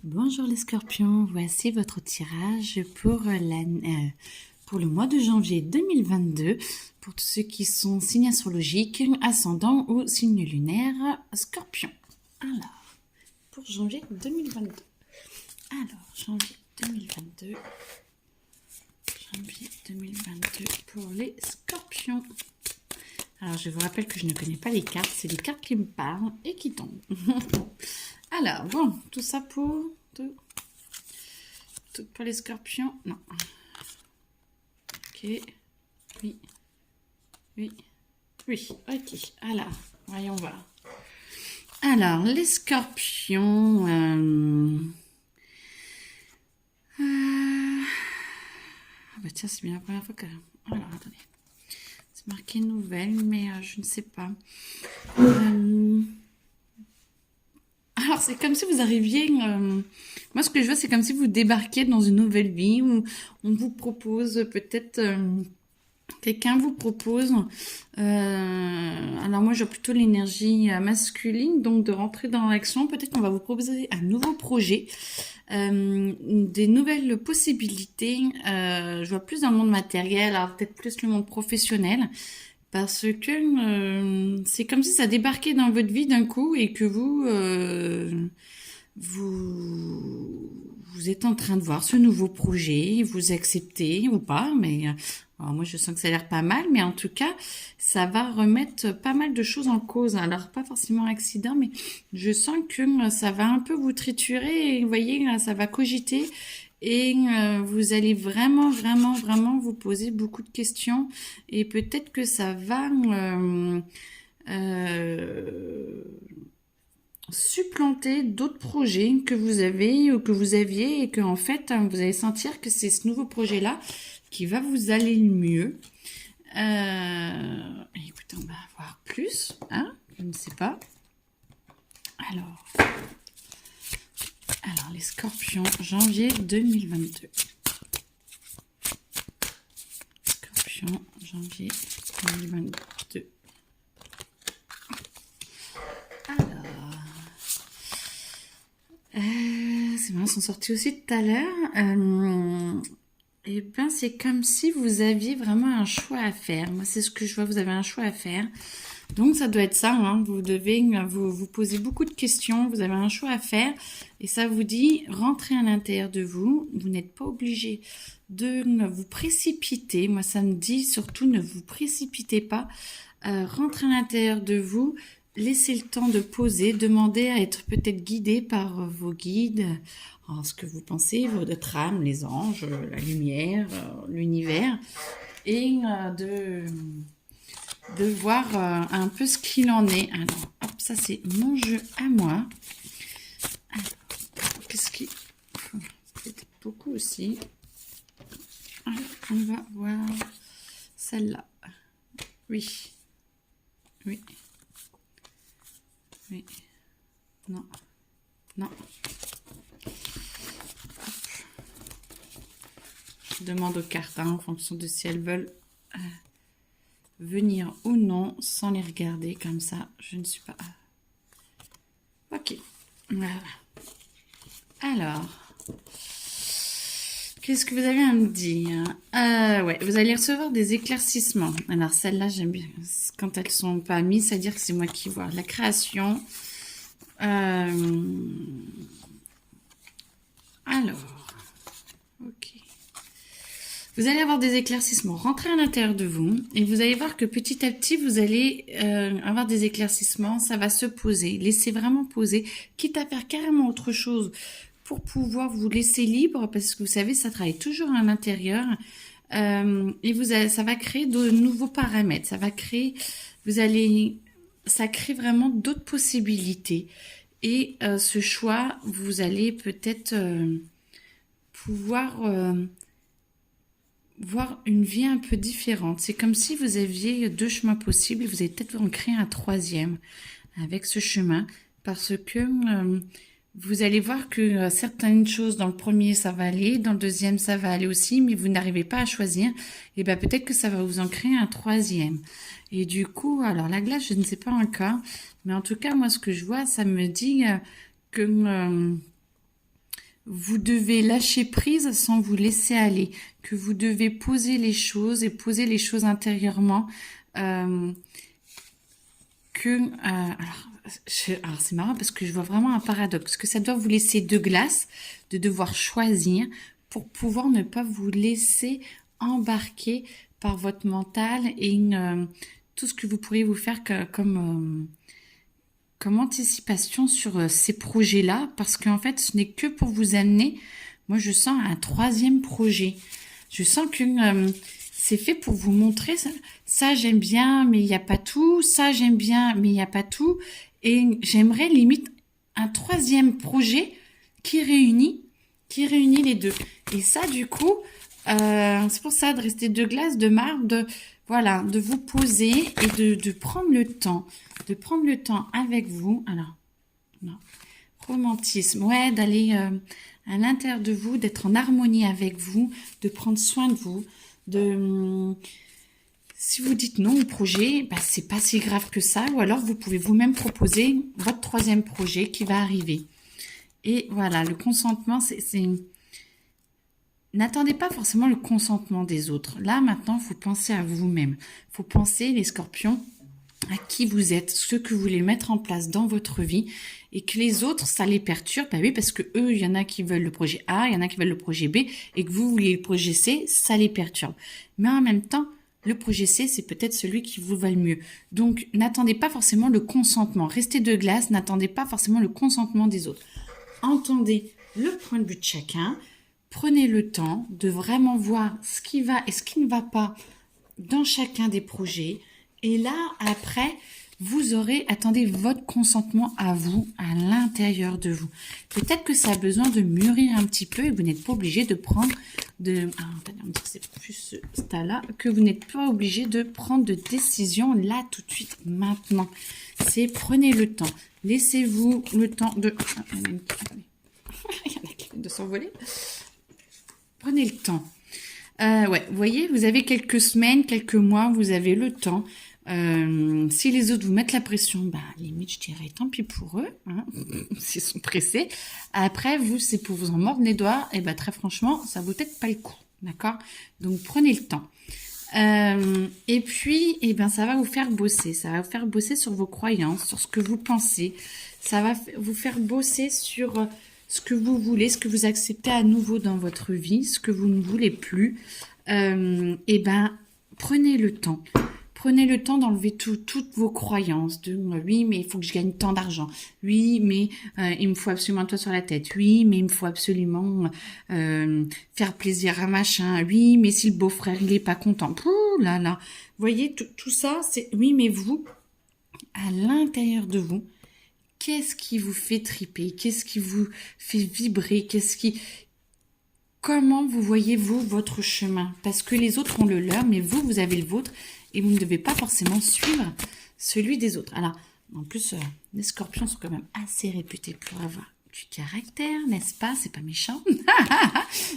Bonjour les scorpions, voici votre tirage pour le mois de janvier 2022 pour tous ceux qui sont signes astrologiques, ascendant ou signe lunaire scorpion. Alors, pour janvier 2022. Janvier 2022 pour les scorpions. Alors, je vous rappelle que je ne connais pas les cartes, c'est les cartes qui me parlent et qui tombent. Alors, bon, tout ça pour les scorpions. Non. Ok. Oui. Ok. Alors, voyons voir. Alors, les scorpions. Bah tiens, c'est bien la première fois que... Alors, attendez. C'est marqué nouvelle, mais je ne sais pas. Alors, c'est comme si vous arriviez... moi, ce que je vois, c'est comme si vous débarquiez dans une nouvelle vie où on vous propose peut-être... quelqu'un vous propose... alors, moi, j'ai plutôt l'énergie masculine, donc de rentrer dans l'action. Peut-être qu'on va vous proposer un nouveau projet, des nouvelles possibilités. Je vois plus dans le monde matériel, alors peut-être plus le monde professionnel. Parce que c'est comme si ça débarquait dans votre vie d'un coup et que vous êtes en train de voir ce nouveau projet, vous acceptez ou pas, mais alors moi je sens que ça a l'air pas mal, mais en tout cas ça va remettre pas mal de choses en cause. Alors pas forcément accident, mais je sens que ça va un peu vous triturer et vous voyez, ça va cogiter. Et vous allez vraiment vous poser beaucoup de questions et peut-être que ça va supplanter d'autres projets que vous avez ou que vous aviez et que en fait vous allez sentir que c'est ce nouveau projet-là qui va vous aller le mieux. Écoutez, on va voir plus, hein, je ne sais pas. Alors, les scorpions, janvier 2022. Scorpion, janvier 2022. Alors, c'est marrant, ils sont sortis aussi tout à l'heure. Et ben, c'est comme si vous aviez vraiment un choix à faire. Moi, c'est ce que je vois, vous avez un choix à faire. Donc, ça doit être ça, hein. Vous devez vous poser beaucoup de questions, vous avez un choix à faire. Et ça vous dit, rentrez à l'intérieur de vous. Vous n'êtes pas obligé de vous précipiter. Moi, ça me dit surtout, ne vous précipitez pas. Rentrez à l'intérieur de vous. Laissez le temps de poser, demandez à être peut-être guidé par vos guides, en ce que vous pensez, votre âme, les anges, la lumière, l'univers, et de voir un peu ce qu'il en est. Alors, hop, ça c'est mon jeu à moi. Alors, qu'est-ce qui... Peut-être beaucoup aussi. Alors, on va voir celle-là. Oui. Non. Je demande aux cartes en fonction de si elles veulent venir ou non sans les regarder comme ça. Je ne suis pas... Ok. Voilà. Alors, qu'est-ce que vous avez à me dire? Ouais, vous allez recevoir des éclaircissements. Alors, celles-là, j'aime bien. Quand elles sont pas mises, c'est-à-dire que c'est moi qui vois. La création. Alors, ok. Vous allez avoir des éclaircissements. Rentrez à l'intérieur de vous et vous allez voir que petit à petit, vous allez avoir des éclaircissements. Ça va se poser. Laissez vraiment poser, quitte à faire carrément autre chose pour pouvoir vous laisser libre, parce que vous savez, ça travaille toujours à l'intérieur. Et ça va créer de nouveaux paramètres. Ça crée vraiment d'autres possibilités. Et ce choix, vous allez peut-être pouvoir voir une vie un peu différente. C'est comme si vous aviez deux chemins possibles. Vous allez peut-être en créer un troisième avec ce chemin, parce que vous allez voir que certaines choses dans le premier ça va aller, dans le deuxième ça va aller aussi, mais vous n'arrivez pas à choisir. Et ben peut-être que ça va vous en créer un troisième. Et du coup, alors la glace, je ne sais pas encore, mais en tout cas moi ce que je vois, ça me dit que vous devez lâcher prise sans vous laisser aller, que vous devez poser les choses et poser les choses intérieurement, alors c'est marrant parce que je vois vraiment un paradoxe, que ça doit vous laisser de glace, de devoir choisir pour pouvoir ne pas vous laisser embarquer par votre mental et tout ce que vous pourriez vous faire comme anticipation sur ces projets-là, parce qu'en fait, ce n'est que pour vous amener, moi je sens un troisième projet. Je sens que c'est fait pour vous montrer, ça j'aime bien, mais il n'y a pas tout, ça j'aime bien, mais il n'y a pas tout, et j'aimerais limite un troisième projet qui réunit les deux. Et ça, du coup, c'est pour ça de rester de glace, de marbre, voilà, de vous poser et de prendre le temps, avec vous. Alors, non, romantisme, ouais, d'aller à l'intérieur de vous, d'être en harmonie avec vous, de prendre soin de vous, si vous dites non au projet, bah, c'est pas si grave que ça, ou alors vous pouvez vous-même proposer votre troisième projet qui va arriver. Et voilà, le consentement, n'attendez pas forcément le consentement des autres. Là, maintenant, il faut penser à vous-même. Il faut penser, les scorpions, à qui vous êtes, ce que vous voulez mettre en place dans votre vie, et que les autres, ça les perturbe. Bah oui, parce que eux, il y en a qui veulent le projet A, il y en a qui veulent le projet B, et que vous vouliez le projet C, ça les perturbe. Mais en même temps, le projet C, c'est peut-être celui qui vous va le mieux. Donc, n'attendez pas forcément le consentement. Restez de glace, n'attendez pas forcément le consentement des autres. Entendez le point de vue de chacun. Prenez le temps de vraiment voir ce qui va et ce qui ne va pas dans chacun des projets. Et là, après, vous attendez votre consentement à vous, à l'intérieur de vous. Peut-être que ça a besoin de mûrir un petit peu et vous n'êtes pas obligé de prendre on va dire que c'est plus ce stade-là, que vous n'êtes pas obligé de prendre de décision là, tout de suite, maintenant. C'est prenez le temps. Laissez-vous le temps de... Il y en a qui viennent de s'envoler. Prenez le temps. Ouais, vous voyez, vous avez quelques semaines, quelques mois, vous avez le temps. Si les autres vous mettent la pression, bah limite je dirais tant pis pour eux, hein, s'ils sont pressés. Après vous, c'est pour vous en mordre les doigts, et bah très franchement, ça vaut peut-être pas le coup, d'accord? Donc prenez le temps. Et puis, ça va vous faire bosser. Ça va vous faire bosser sur vos croyances, sur ce que vous pensez. Ça va vous faire bosser sur ce que vous voulez, ce que vous acceptez à nouveau dans votre vie, ce que vous ne voulez plus. Prenez le temps. Prenez le temps d'enlever toutes vos croyances. Oui, mais il faut que je gagne tant d'argent. Oui, mais il me faut absolument un toit sur la tête. Oui, mais il me faut absolument faire plaisir à machin. Oui, mais si le beau-frère, il est pas content. Pouh là là. Vous voyez, tout ça, c'est... Oui, mais vous, à l'intérieur de vous, qu'est-ce qui vous fait triper? Qu'est-ce qui vous fait vibrer? Comment vous voyez, vous, votre chemin? Parce que les autres ont le leur, mais vous avez le vôtre. Et vous ne devez pas forcément suivre celui des autres. Alors, en plus, les scorpions sont quand même assez réputés pour avoir du caractère, n'est-ce pas? C'est pas méchant.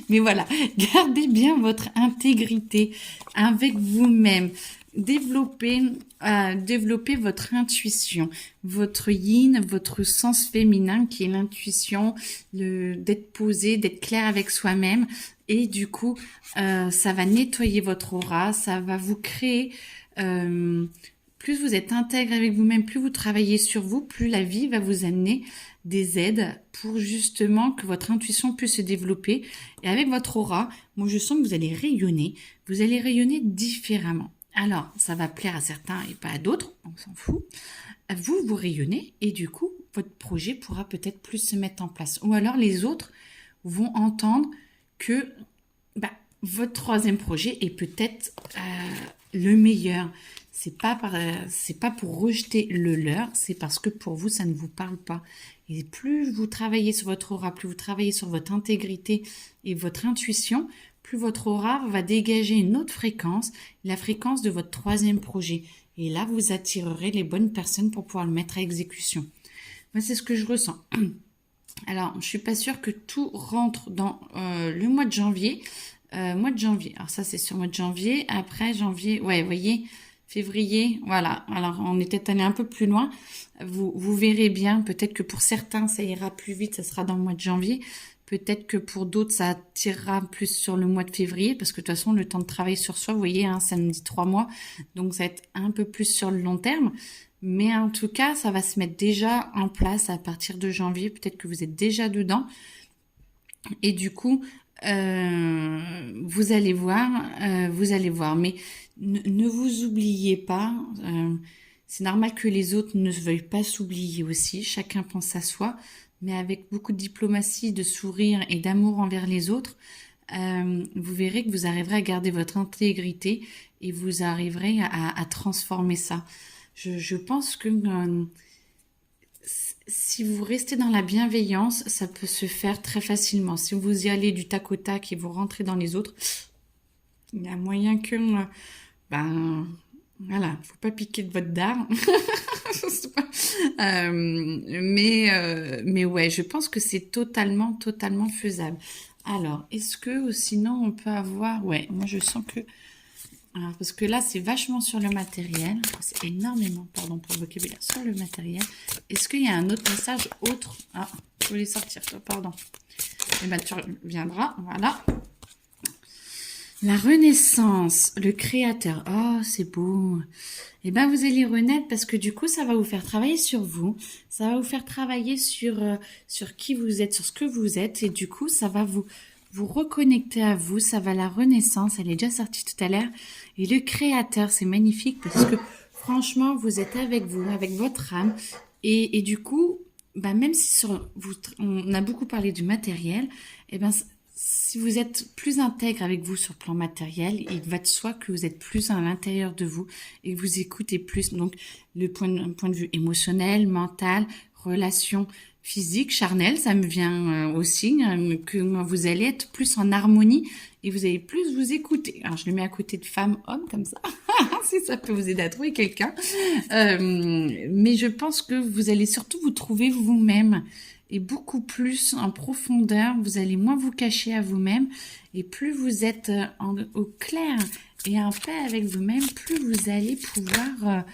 Mais voilà, gardez bien votre intégrité avec vous-même. Développez votre intuition, votre yin, votre sens féminin qui est l'intuition, d'être posé, d'être clair avec soi-même. Et du coup, ça va nettoyer votre aura, ça va vous créer... plus vous êtes intègre avec vous-même, plus vous travaillez sur vous, plus la vie va vous amener des aides pour justement que votre intuition puisse se développer. Et avec votre aura, moi je sens que vous allez rayonner différemment. Alors, ça va plaire à certains et pas à d'autres, on s'en fout. Vous rayonnez et du coup, votre projet pourra peut-être plus se mettre en place. Ou alors les autres vont entendre que votre troisième projet est peut-être le meilleur. C'est pas pour rejeter le leur, c'est parce que pour vous, ça ne vous parle pas. Et plus vous travaillez sur votre aura, plus vous travaillez sur votre intégrité et votre intuition, plus votre aura va dégager une autre fréquence, la fréquence de votre troisième projet. Et là, vous attirerez les bonnes personnes pour pouvoir le mettre à exécution. Moi, c'est ce que je ressens. Alors, je suis pas sûre que tout rentre dans le mois de janvier. Alors ça, c'est sur le mois de janvier. Après janvier, ouais, vous voyez, février, voilà. Alors, on est peut-être allé un peu plus loin. Vous verrez bien, peut-être que pour certains, ça ira plus vite, ça sera dans le mois de janvier. Peut-être que pour d'autres, ça tirera plus sur le mois de février, parce que de toute façon, le temps de travail sur soi, vous voyez, hein, ça nous dit 3 mois. Donc, ça va être un peu plus sur le long terme. Mais en tout cas, ça va se mettre déjà en place à partir de janvier. Peut-être que vous êtes déjà dedans. Et du coup, vous allez voir, Mais ne vous oubliez pas. C'est normal que les autres ne veuillent pas s'oublier aussi. Chacun pense à soi, mais avec beaucoup de diplomatie, de sourire et d'amour envers les autres, vous verrez que vous arriverez à garder votre intégrité et vous arriverez à transformer ça. Je pense que si vous restez dans la bienveillance, ça peut se faire très facilement. Si vous y allez du tac au tac et vous rentrez dans les autres, il y a moyen que, voilà, faut pas piquer de votre dard. Mais ouais, je pense que c'est totalement faisable. Alors, est-ce que sinon on peut avoir, ouais, moi je sens que, alors, parce que là c'est vachement sur le matériel, c'est énormément, pardon pour le vocabulaire, sur le matériel. Est-ce qu'il y a un autre message autre? Ah, je voulais sortir, toi, pardon. Eh ben, tu reviendras, voilà. La renaissance, le créateur. Oh, c'est beau. Eh ben, vous allez renaître parce que du coup, ça va vous faire travailler sur vous. Ça va vous faire travailler sur qui vous êtes, sur ce que vous êtes. Et du coup, ça va vous reconnecter à vous. Ça va la renaissance. Elle est déjà sortie tout à l'heure. Et le créateur, c'est magnifique parce que franchement, vous êtes avec vous, avec votre âme. Et du coup, même si on a beaucoup parlé du matériel, eh ben, si vous êtes plus intègre avec vous sur le plan matériel, il va de soi que vous êtes plus à l'intérieur de vous et que vous écoutez plus. Donc, le point de vue émotionnel, mental, relation physique, charnel, ça me vient aussi, que vous allez être plus en harmonie et vous allez plus vous écouter. Alors, je le mets à côté de femmes, hommes, comme ça, si ça peut vous aider à trouver quelqu'un. Mais je pense que vous allez surtout vous trouver vous-même. Et beaucoup plus en profondeur, vous allez moins vous cacher à vous-même et plus vous êtes au clair et en paix avec vous-même, plus vous allez pouvoir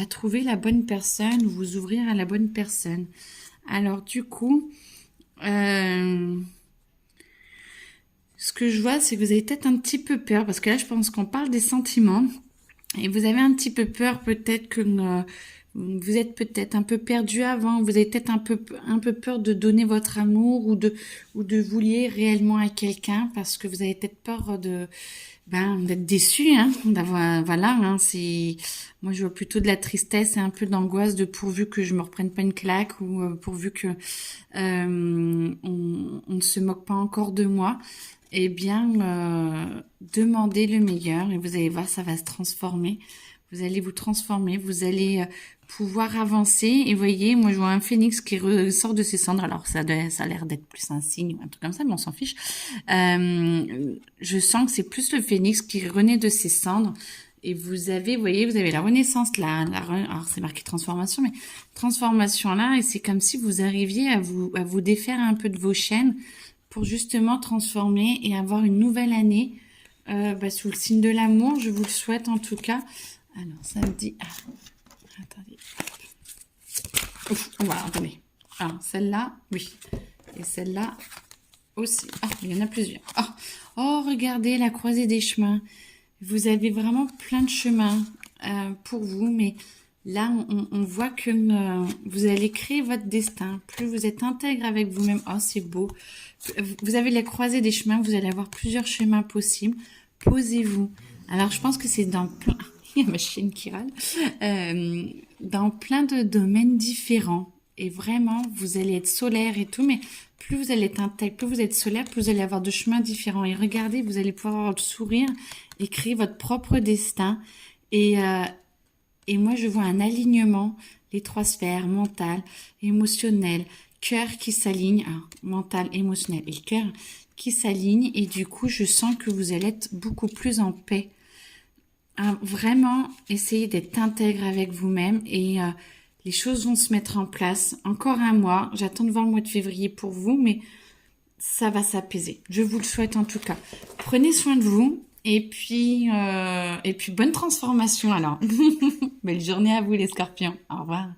trouver la bonne personne ou vous ouvrir à la bonne personne. Alors du coup, ce que je vois, c'est que vous avez peut-être un petit peu peur parce que là, je pense qu'on parle des sentiments et vous avez un petit peu peur peut-être que vous êtes peut-être un peu perdu avant, vous avez peut-être un peu peur de donner votre amour ou de vous lier réellement à quelqu'un parce que vous avez peut-être peur d'être déçu, hein, d'avoir, voilà, hein, moi je vois plutôt de la tristesse et un peu d'angoisse de pourvu que je me reprenne pas une claque ou pourvu que on ne se moque pas encore de moi. Eh bien, demandez le meilleur et vous allez voir, ça va se transformer. Vous allez vous transformer, vous allez pouvoir avancer. Et voyez, moi je vois un phénix qui ressort de ses cendres. Alors ça a l'air d'être plus un signe ou un truc comme ça, mais on s'en fiche. Je sens que c'est plus le phénix qui renaît de ses cendres. Et vous avez la renaissance là. Alors c'est marqué transformation, mais transformation là. Et c'est comme si vous arriviez à vous défaire un peu de vos chaînes pour justement transformer et avoir une nouvelle année sous le signe de l'amour. Je vous le souhaite en tout cas. Alors, ça me dit... attendez. Ouf, voilà, attendez. Alors, celle-là, oui. Et celle-là aussi. Ah, il y en a plusieurs. Oh, regardez la croisée des chemins. Vous avez vraiment plein de chemins pour vous, mais là, on voit que vous allez créer votre destin. Plus vous êtes intègre avec vous-même. Oh, c'est beau. Vous avez la croisée des chemins. Vous allez avoir plusieurs chemins possibles. Posez-vous. Alors, je pense que c'est dans plein... Il y a ma chienne qui râle. Dans plein de domaines différents. Et vraiment, vous allez être solaire et tout, mais plus vous allez être intègre, plus vous êtes solaire, plus vous allez avoir de chemins différents. Et regardez, vous allez pouvoir avoir le sourire et créer votre propre destin. Et moi, je vois un alignement, les 3 sphères, mental, émotionnel, cœur qui s'aligne, mental, émotionnel et cœur qui s'alignent. Et du coup, je sens que vous allez être beaucoup plus en paix. Vraiment, essayez d'être intègre avec vous-même et les choses vont se mettre en place. Encore un mois, j'attends de voir le mois de février pour vous, mais ça va s'apaiser. Je vous le souhaite en tout cas. Prenez soin de vous Et puis bonne transformation alors. Belle journée à vous les scorpions. Au revoir.